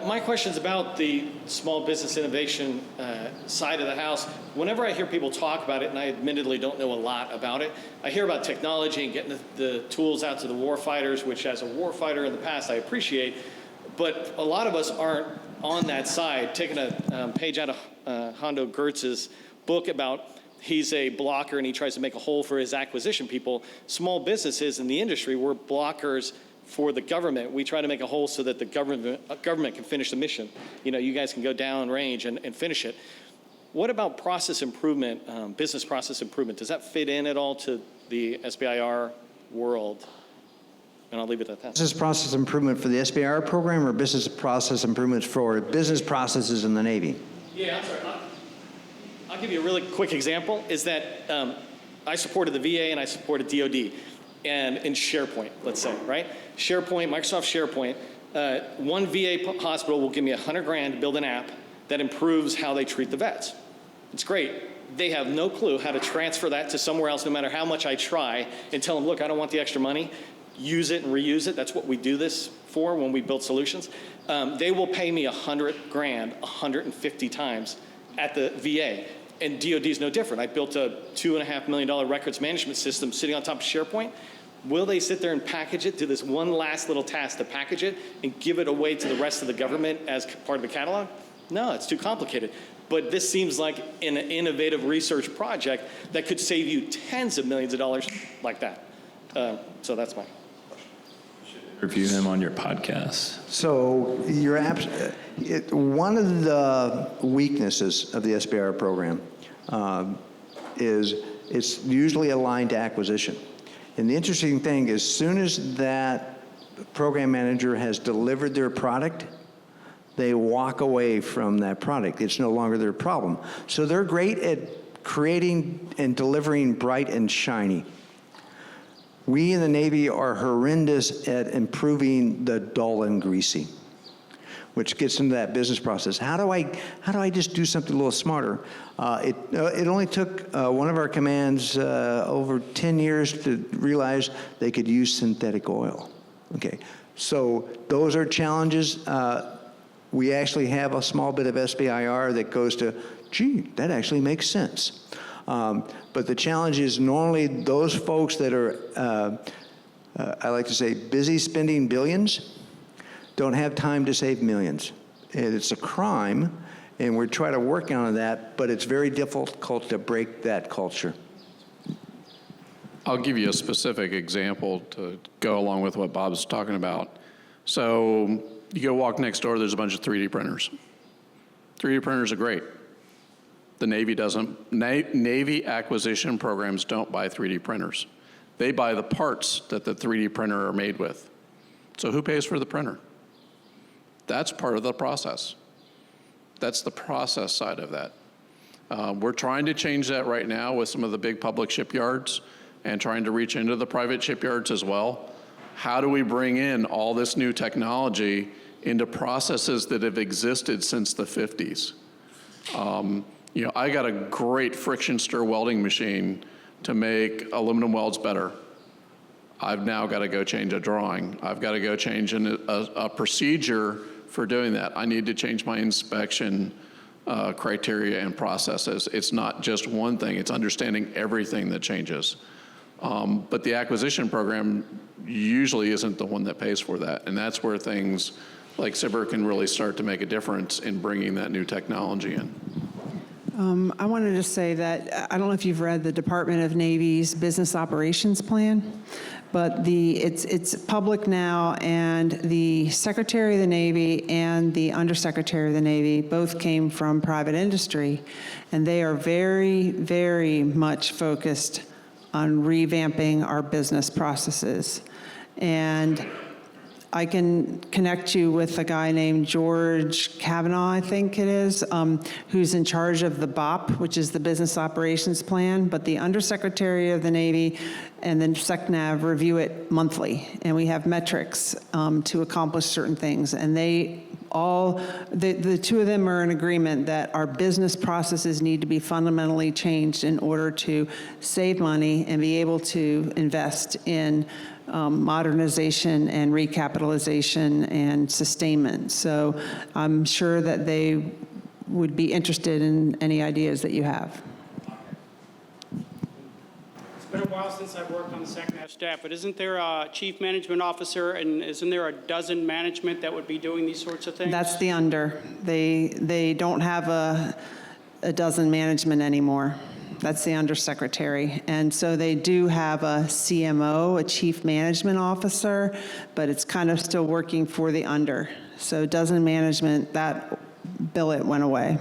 Speaker 9: my question is about the small business innovation side of the house. Whenever I hear people talk about it, and I admittedly don't know a lot about it, I hear about technology and getting the tools out to the warfighters, which as a warfighter in the past I appreciate, but a lot of us aren't on that side. Taking a page out of Hondo Gertz's book about he's a blocker and he tries to make a hole for his acquisition people. Small businesses in the industry, we're blockers for the government. We try to make a hole so that the government can finish the mission. You guys can go down range and finish it. What about process improvement, business process improvement? Does that fit in at all to the SBIR world? And I'll leave it at that.
Speaker 5: Business process improvement for the SBIR program, or business process improvements for business processes in the Navy?
Speaker 9: Yeah, I'm sorry. I'll give you a really quick example, is that I supported the VA and I supported DOD. And in SharePoint, let's say, right? SharePoint, Microsoft SharePoint, one VA hospital will give me $100,000 to build an app that improves how they treat the vets. It's great. They have no clue how to transfer that to somewhere else, no matter how much I try, and tell them, look, I don't want the extra money. Use it and reuse it. That's what we do this for when we build solutions. They will pay me $100,000 150 times at the VA. And DOD is no different. I built a $2.5 million records management system sitting on top of SharePoint. Will they sit there and package it, do this one last little task to package it and give it away to the rest of the government as part of the catalog? No, it's too complicated. But this seems like an innovative research project that could save you tens of millions of dollars like that. So that's my
Speaker 1: review him on your podcast.
Speaker 5: So one of the weaknesses of the SBIR program is it's usually aligned to acquisition. And the interesting thing is, as soon as that program manager has delivered their product, they walk away from that product. It's no longer their problem. So they're great at creating and delivering bright and shiny. We in the Navy are horrendous at improving the dull and greasy, which gets into that business process. How do I just do something a little smarter? It only took one of our commands over 10 years to realize they could use synthetic oil. Okay, so those are challenges. We actually have a small bit of SBIR that goes to, gee, that actually makes sense. But the challenge is normally those folks that are, I like to say, busy spending billions, don't have time to save millions. And it's a crime, and we're trying to work on that, but it's very difficult to break that culture.
Speaker 6: I'll give you a specific example to go along with what Bob's talking about. So you go walk next door, there's a bunch of 3D printers. 3D printers are great. The Navy doesn't. Navy acquisition programs don't buy 3D printers. They buy the parts that the 3D printer are made with. So who pays for the printer? That's part of the process. That's the process side of that. We're trying to change that right now with some of the big public shipyards and trying to reach into the private shipyards as well. How do we bring in all this new technology into processes that have existed since the 50s? I got a great friction stir welding machine to make aluminum welds better. I've now got to go change a drawing. I've got to go change a procedure for doing that. I need to change my inspection criteria and processes. It's not just one thing, it's understanding everything that changes. But the acquisition program usually isn't the one that pays for that. And that's where things like SBIR can really start to make a difference in bringing that new technology in.
Speaker 4: I wanted to say that, I don't know if you've read the Department of Navy's Business Operations Plan, but it's public now, and the Secretary of the Navy and the Undersecretary of the Navy both came from private industry, and they are very, very much focused on revamping our business processes. And I can connect you with a guy named George Kavanaugh, I think it is, who's in charge of the BOP, which is the Business Operations Plan, but the Undersecretary of the Navy and then SecNav review it monthly, and we have metrics to accomplish certain things, and the two of them are in agreement that our business processes need to be fundamentally changed in order to save money and be able to invest in modernization and recapitalization and sustainment. So I'm sure that they would be interested in any ideas that you have.
Speaker 10: It's been a while since I've worked on the SecNav staff, but isn't there a chief management officer, and isn't there a dozen management that would be doing these sorts of things?
Speaker 4: That's the under. They don't have a dozen management anymore. That's the undersecretary. And so they do have a CMO, a chief management officer, but it's kind of still working for the under. So dozen management, that billet went away.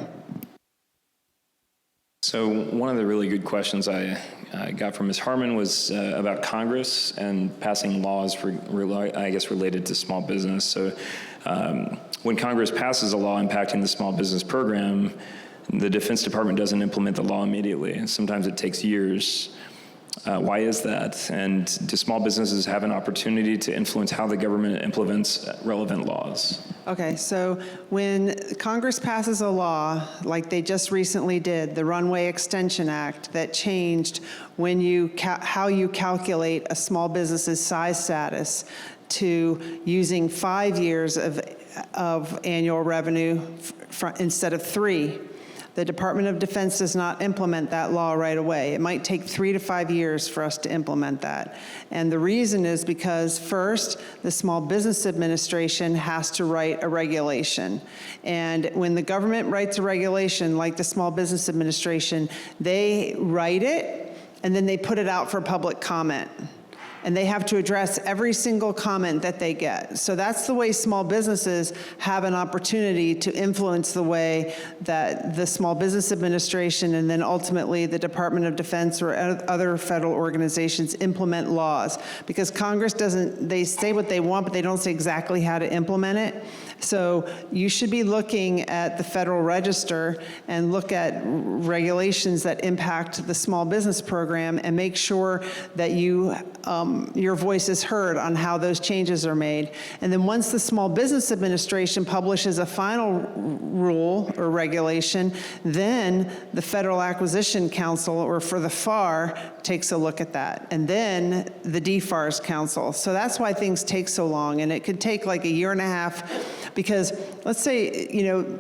Speaker 1: So one of the really good questions I got from Ms. Harman was about Congress and passing laws, I guess, related to small business. So when Congress passes a law impacting the small business program, the Defense Department doesn't implement the law immediately. Sometimes it takes years. Why is that? And do small businesses have an opportunity to influence how the government implements relevant laws?
Speaker 4: Okay, so when Congress passes a law, like they just recently did, the Runway Extension Act, that changed when how you calculate a small business's size status to using 5 years of annual revenue instead of 3. The Department of Defense does not implement that law right away. It might take 3 to 5 years for us to implement that. And the reason is because, first, the Small Business Administration has to write a regulation. And when the government writes a regulation, like the Small Business Administration, they write it, and then they put it out for public comment. And they have to address every single comment that they get. So that's the way small businesses have an opportunity to influence the way that the Small Business Administration and then ultimately the Department of Defense or other federal organizations implement laws. Because Congress doesn't, they say what they want, but they don't say exactly how to implement it. So you should be looking at the Federal Register and look at regulations that impact the small business program and make sure that your voice is heard on how those changes are made. And then once the Small Business Administration publishes a final rule or regulation, then the Federal Acquisition Council, or for the FAR, takes a look at that. And then the DFARS Council. So that's why things take so long. And it could take like 1.5 years, because let's say,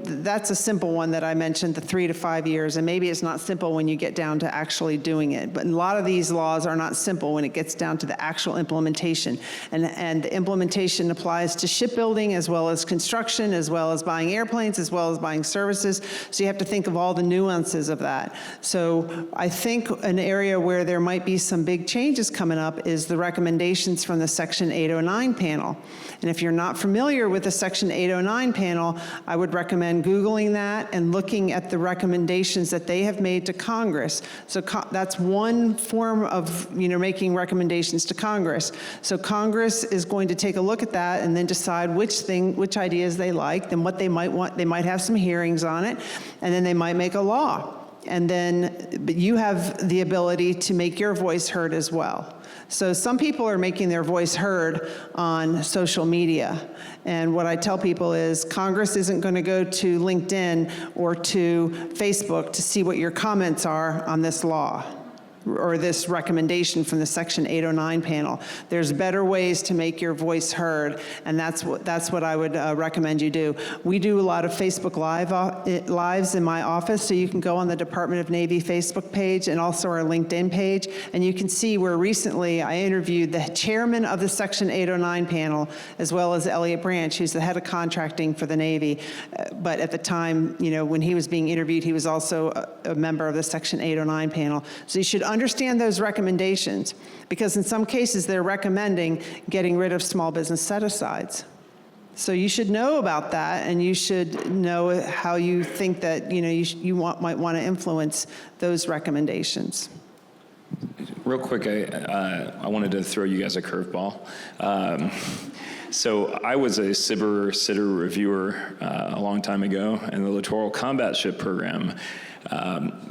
Speaker 4: that's a simple one that I mentioned, the 3 to 5 years, and maybe it's not simple when you get down to actually doing it. But a lot of these laws are not simple when it gets down to the actual implementation. And the implementation applies to shipbuilding as well as construction, as well as buying airplanes, as well as buying services. So you have to think of all the nuances of that. So I think an area where there might be some big changes coming up is the recommendations from the Section 809 panel. And if you're not familiar with the Section 809 panel, I would recommend Googling that and looking at the recommendations that they have made to Congress. So that's one form of, making recommendations to Congress. So Congress is going to take a look at that and then decide which ideas they like, and what they might want. They might have some hearings on it, and then they might make a law. But you have the ability to make your voice heard as well. So some people are making their voice heard on social media. And what I tell people is Congress isn't going to go to LinkedIn or to Facebook to see what your comments are on this law. or this recommendation from the Section 809 panel. There's better ways to make your voice heard, and that's what I would recommend you do. We do a lot of Facebook Lives in my office, so you can go on the Department of Navy Facebook page and also our LinkedIn page, and you can see where recently I interviewed the chairman of the Section 809 panel, as well as Elliot Branch, who's the head of contracting for the Navy. But at the time, when he was being interviewed, he was also a member of the Section 809 panel. So you should understand those recommendations, because in some cases they're recommending getting rid of small business set-asides. So you should know about that, and you should know how you think that might want to influence those recommendations.
Speaker 1: Real quick, I wanted to throw you guys a curveball. So I was a SBIR sitter reviewer a long time ago in the Littoral Combat Ship Program.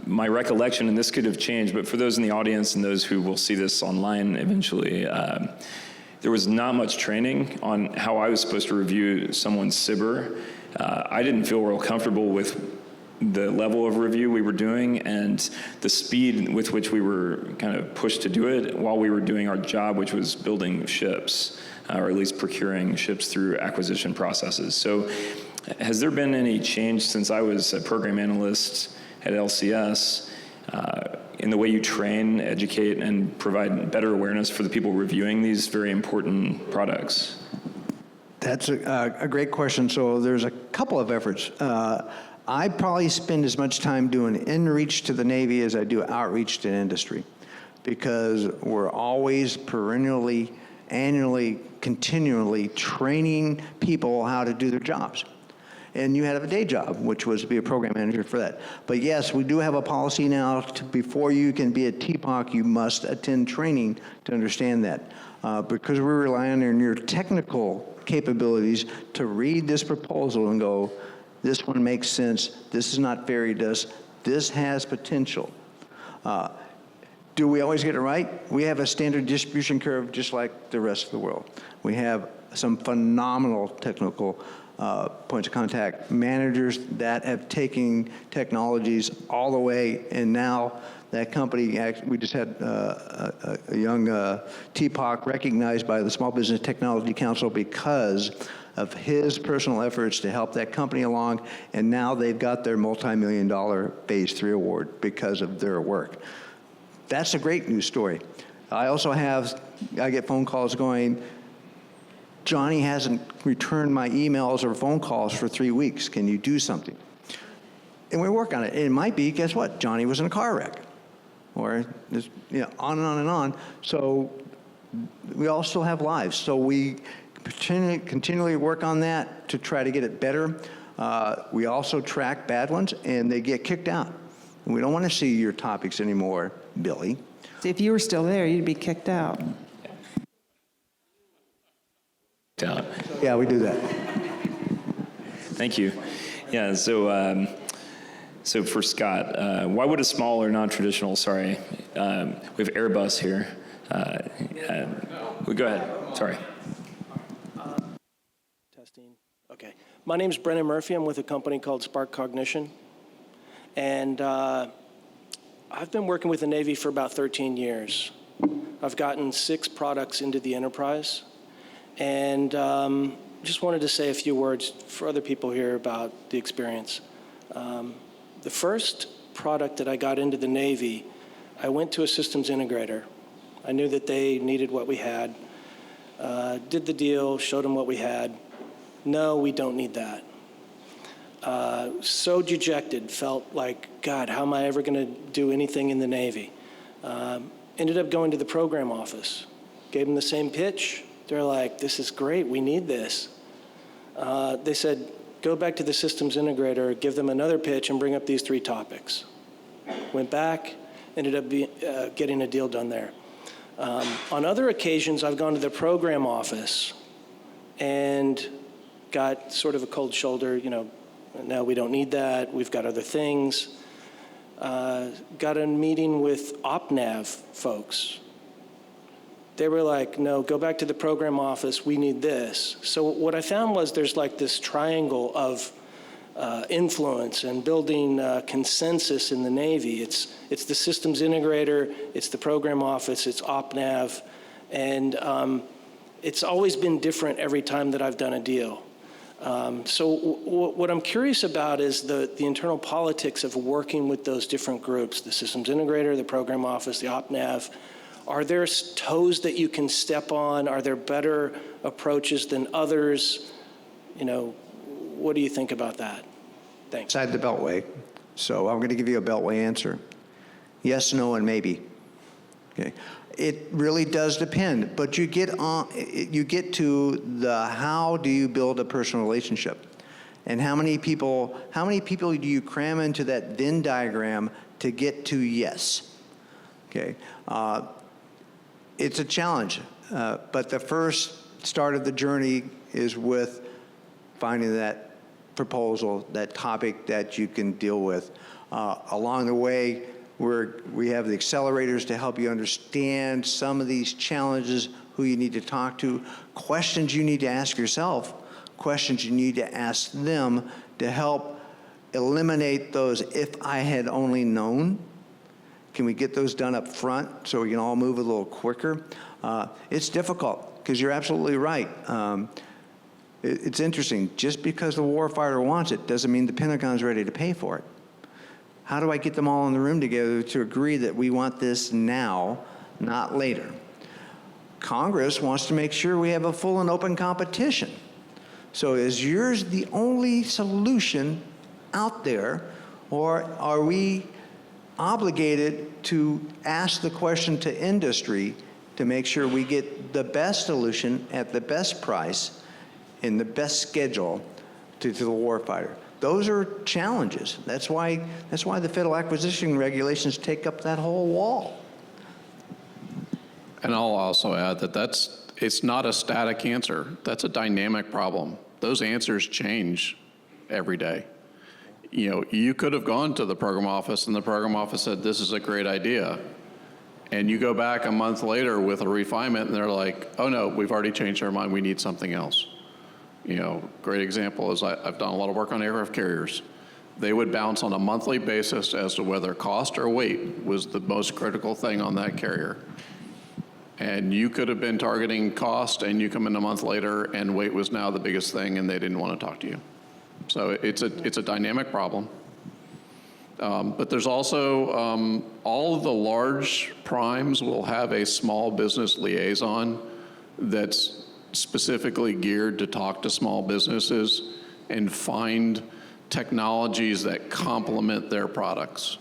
Speaker 1: My recollection, and this could have changed, but for those in the audience and those who will see this online eventually, there was not much training on how I was supposed to review someone's SBIR. I didn't feel real comfortable with the level of review we were doing and the speed with which we were kind of pushed to do it while we were doing our job, which was building ships, or at least procuring ships through acquisition processes. So has there been any change since I was a program analyst at LCS in the way you train, educate, and provide better awareness for the people reviewing these very important products?
Speaker 5: That's a great question. So there's a couple of efforts. I probably spend as much time doing in-reach to the Navy as I do outreach to industry, because we're always perennially, annually, continually training people how to do their jobs. And you have a day job, which was to be a program manager for that. But yes, we do have a policy now before you can be a TPOC, you must attend training to understand that. Because we rely on your technical capabilities to read this proposal and go, this one makes sense, this is not fairy dust, this has potential. Do we always get it right? We have a standard distribution curve just like the rest of the world. We have some phenomenal technical points of contact managers that have taken technologies all the way, and now that company, we just had a young TPOC recognized by the Small Business Technology Council because of his personal efforts to help that company along, and now they've got their multi-million-dollar Phase 3 award because of their work. That's a great news story. I get phone calls going, Johnny hasn't returned my emails or phone calls for 3 weeks. Can you do something? And we work on it. It might be, guess what? Johnny was in a car wreck. Or on and on and on. So we all still have lives. So we continually work on that to try to get it better. We also track bad ones, and they get kicked out. We don't want to see your topics anymore, Billy.
Speaker 4: If you were still there, you'd be kicked out.
Speaker 5: Yeah, we do that.
Speaker 1: Thank you. Yeah, so for Scott, why would a small or non-traditional, we have Airbus here. Go ahead, sorry.
Speaker 11: Testing, okay. My name's Brennan Murphy. I'm with a company called Spark Cognition. And I've been working with the Navy for about 13 years. I've gotten 6 products into the enterprise. And just wanted to say a few words for other people here about the experience. The first product that I got into the Navy, I went to a systems integrator. I knew that they needed what we had. Did the deal, showed them what we had. No, we don't need that. So dejected, felt like, God, how am I ever going to do anything in the Navy? Ended up going to the program office. Gave them the same pitch. They're like, this is great, we need this. They said, go back to the systems integrator, give them another pitch, and bring up these 3 topics. Went back, ended up getting a deal done there. On other occasions, I've gone to the program office and got sort of a cold shoulder, no, we don't need that, we've got other things. Got a meeting with OpNav folks. They were like, no, go back to the program office, we need this. So what I found was there's like this triangle of influence and building consensus in the Navy. It's the systems integrator, it's the program office, it's OpNav, and it's always been different every time that I've done a deal. So what I'm curious about is the internal politics of working with those different groups, the systems integrator, the program office, the OpNav. Are there toes that you can step on? Are there better approaches than others? You know, what do you think about that? Thanks.
Speaker 5: Inside the Beltway. So I'm going to give you a Beltway answer. Yes, no, and maybe. Okay. It really does depend, but you get to the how do you build a personal relationship, and how many people do you cram into that Venn diagram to get to yes? Okay, it's a challenge, but the first start of the journey is with finding that proposal, that topic that you can deal with. Along the way, we have the accelerators to help you understand some of these challenges, who you need to talk to, questions you need to ask yourself, questions you need to ask them to help eliminate those if I had only known. Can we get those done up front so we can all move a little quicker? It's difficult because you're absolutely right. It's interesting. Just because the warfighter wants it doesn't mean the Pentagon's ready to pay for it. How do I get them all in the room together to agree that we want this now, not later? Congress wants to make sure we have a full and open competition. So is yours the only solution out there, or are we obligated to ask the question to industry to make sure we get the best solution at the best price in the best schedule to the warfighter? Those are challenges. That's why the federal acquisition regulations take up that whole wall.
Speaker 6: And I'll also add that it's not a static answer. That's a dynamic problem. Those answers change every day. You know, you could have gone to the program office and the program office said, this is a great idea. And you go back a month later with a refinement and they're like, oh no, we've already changed our mind, we need something else. You know, great example is I've done a lot of work on aircraft carriers. They would bounce on a monthly basis as to whether cost or weight was the most critical thing on that carrier. And you could have been targeting cost and you come in a month later and weight was now the biggest thing and they didn't want to talk to you. So it's a dynamic problem. But there's also, all of the large primes will have a small business liaison that's specifically geared to talk to small businesses and find technologies that complement their products.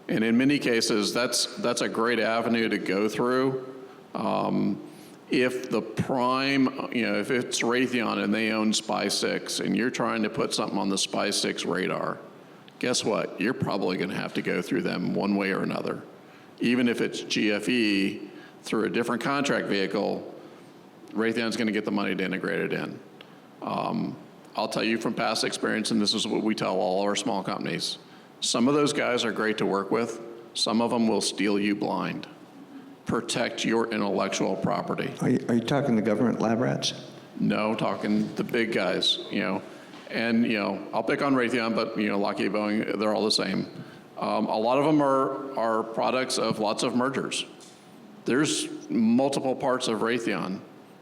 Speaker 6: And in many cases, that's a great avenue to go through. If the prime, you know, if it's Raytheon and they own SPY-6 and you're trying to put something on the SPY-6 radar, guess what? You're probably going to have to go through them one way or another. Even if it's GFE through a different contract vehicle, Raytheon's going to get the money to integrate it in. I'll tell you from past experience, and this is what we tell all our small companies, some of those guys are great to work with. Some of them will steal you blind. Protect your intellectual property.
Speaker 5: Are you talking the government lab rats?
Speaker 6: No, talking the big guys, you know. And, you know, I'll pick on Raytheon, but, you know, Lockheed, Boeing, they're all the same. A lot of them are products of lots of mergers. There's multiple parts of Raytheon.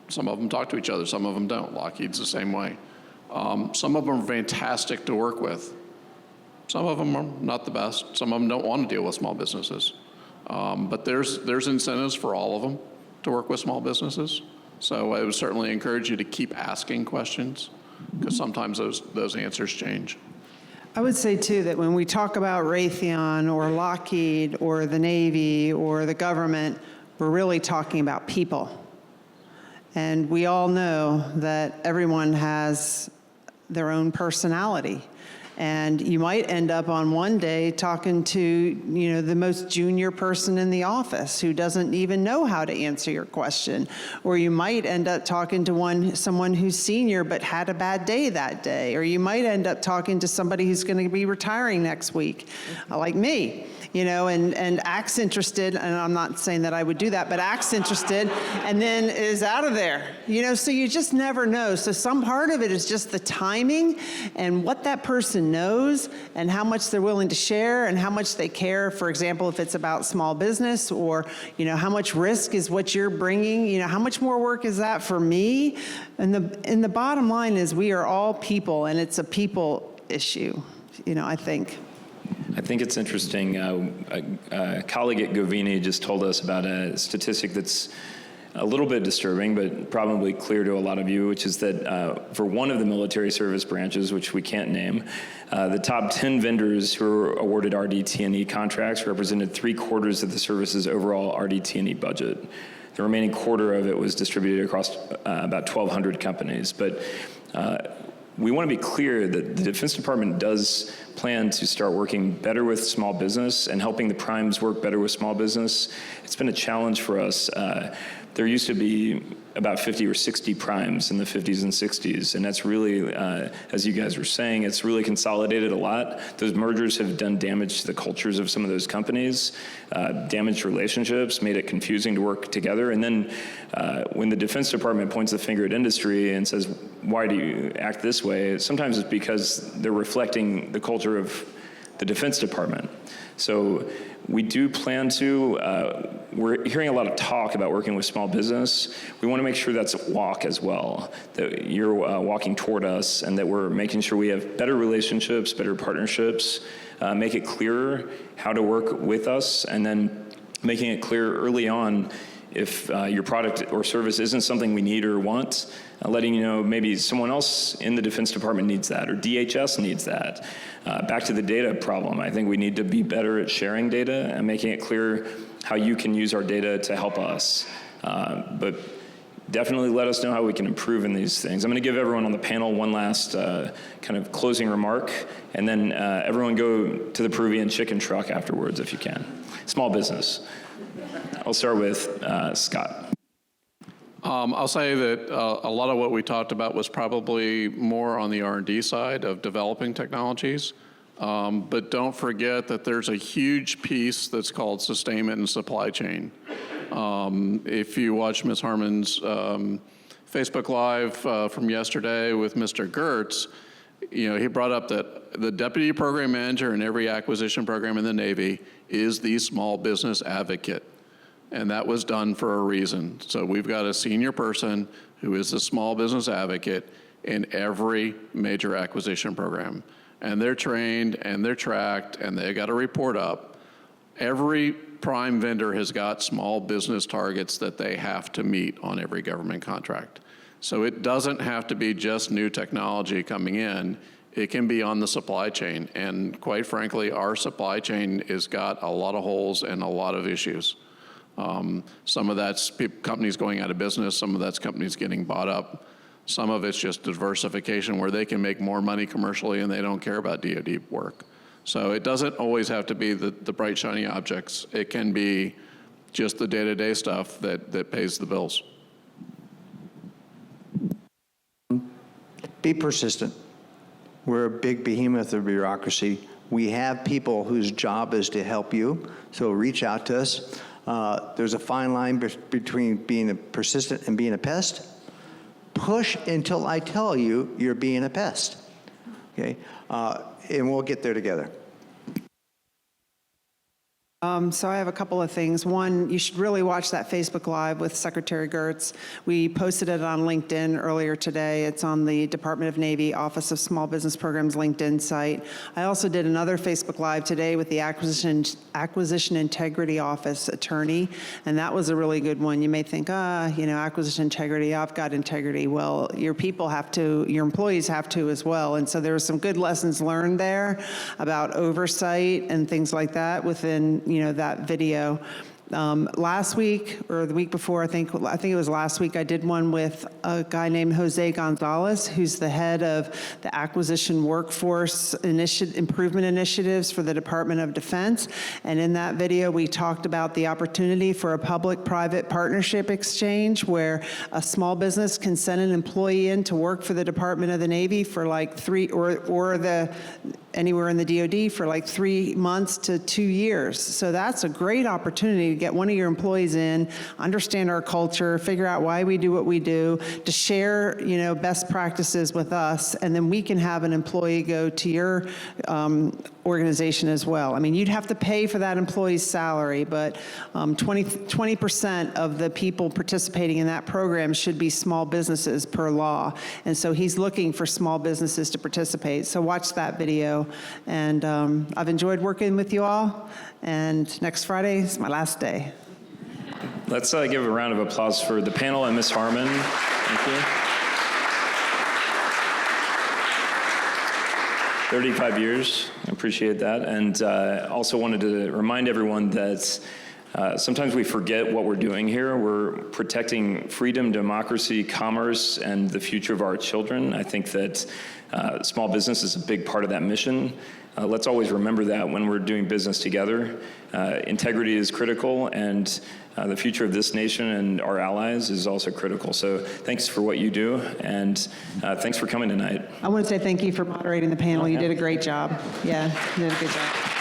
Speaker 6: Some of them talk to each other, some of them don't. Lockheed's the same way. Some of them are fantastic to work with. Some of them are not the best. Some of them don't want to deal with small businesses. But there's incentives for all of them to work with small businesses. So I would certainly encourage you to keep asking questions because sometimes those answers change.
Speaker 4: I would say, too, that when we talk about Raytheon or Lockheed or the Navy or the government, we're really talking about people. And we all know that everyone has their own personality. And you might end up on one day talking to, you know, the most junior person in the office who doesn't even know how to answer your question. Or you might end up talking to someone who's senior but had a bad day that day. Or you might end up talking to somebody who's going to be retiring next week, like me. and acts interested, and I'm not saying that I would do that, but acts interested, and then is out of there, so you just never know. So some part of it is just the timing and what that person knows and how much they're willing to share and how much they care. For example, if it's about small business, or, how much risk is what you're bringing, how much more work is that for me? And the bottom line is we are all people, and it's a people issue, I think.
Speaker 1: I think it's interesting. A colleague at Govini just told us about a statistic that's a little bit disturbing, but probably clear to a lot of you, which is that for one of the military service branches, which we can't name, the top 10 vendors who were awarded RDT&E contracts represented 3/4 of the service's overall RDT&E budget. The remaining quarter of it was distributed across about 1,200 companies. But we want to be clear that the Defense Department does plan to start working better with small business and helping the primes work better with small business. It's been a challenge for us. There used to be about 50 or 60 primes in the 50s and 60s, and that's really, as you guys were saying, it's really consolidated a lot. Those mergers have done damage to the cultures of some of those companies, damaged relationships, made it confusing to work together. And then when the Defense Department points the finger at industry and says, why do you act this way? Sometimes it's because they're reflecting the culture of the Defense Department. So we do plan to, we're hearing a lot of talk about working with small business. We want to make sure that's a walk as well, that you're walking toward us, and that we're making sure we have better relationships, better partnerships, make it clearer how to work with us, and then making it clear early on if your product or service isn't something we need or want, letting you know maybe someone else in the Defense Department needs that, or DHS needs that. Back to the data problem, I think we need to be better at sharing data and making it clear how you can use our data to help us. But definitely let us know how we can improve in these things. I'm going to give everyone on the panel one last kind of closing remark, and then everyone go to the Peruvian chicken truck afterwards if you can. Small business. I'll start with Scott.
Speaker 6: I'll say that a lot of what we talked about was probably more on the R&D side of developing technologies. But don't forget that there's a huge piece that's called sustainment and supply chain. If you watch Ms. Harman's Facebook Live from yesterday with Mr. Gertz, he brought up that the deputy program manager in every acquisition program in the Navy is the small business advocate. And that was done for a reason. So we've got a senior person who is a small business advocate in every major acquisition program. And they're trained and they're tracked and they got to report up. Every prime vendor has got small business targets that they have to meet on every government contract. So it doesn't have to be just new technology coming in. It can be on the supply chain. And quite frankly, our supply chain has got a lot of holes and a lot of issues. Some of that's companies going out of business, some of that's companies getting bought up, some of it's just diversification where they can make more money commercially and they don't care about DoD work. So it doesn't always have to be the bright shiny objects. It can be just the day-to-day stuff that pays the bills.
Speaker 5: Be persistent. We're a big behemoth of bureaucracy. We have people whose job is to help you, so reach out to us. There's a fine line between being a persistent and being a pest. Push until I tell you you're being a pest, okay? And we'll get there together.
Speaker 4: So I have a couple of things. One, you should really watch that Facebook Live with Secretary Gertz. We posted it on LinkedIn earlier today. It's on the Department of Navy Office of Small Business Programs LinkedIn site. I also did another Facebook Live today with the Acquisition Integrity Office attorney, and that was a really good one. You may think, acquisition integrity, I've got integrity. Well, your people have to, your employees have to as well. And so there were some good lessons learned there about oversight and things like that within, that video. Last week or the week before, I think it was last week, I did one with a guy named Jose Gonzalez, who's the head of the Acquisition Workforce Improvement Initiatives for the Department of Defense. And in that video, we talked about the opportunity for a public-private partnership exchange where a small business can send an employee in to work for the Department of the Navy for like 3, or the anywhere in the DoD for like 3 months to 2 years. So that's a great opportunity to get one of your employees in, understand our culture, figure out why we do what we do, to share, best practices with us, and then we can have an employee go to your organization as well. I mean, you'd have to pay for that employee's salary, but 20% of the people participating in that program should be small businesses per law. And so he's looking for small businesses to participate. So watch that video. And I've enjoyed working with you all. And next Friday is my last day.
Speaker 1: Let's give a round of applause for the panel and Ms. Harman. Thank you. 35 years, I appreciate that. And also wanted to remind everyone that sometimes we forget what we're doing here. We're protecting freedom, democracy, commerce, and the future of our children. I think that small business is a big part of that mission. Let's always remember that when we're doing business together. Integrity is critical, and the future of this nation and our allies is also critical. So thanks for what you do, and thanks for coming tonight.
Speaker 4: I want to say thank you for moderating the panel. You did a great job. Yeah, you did a good job.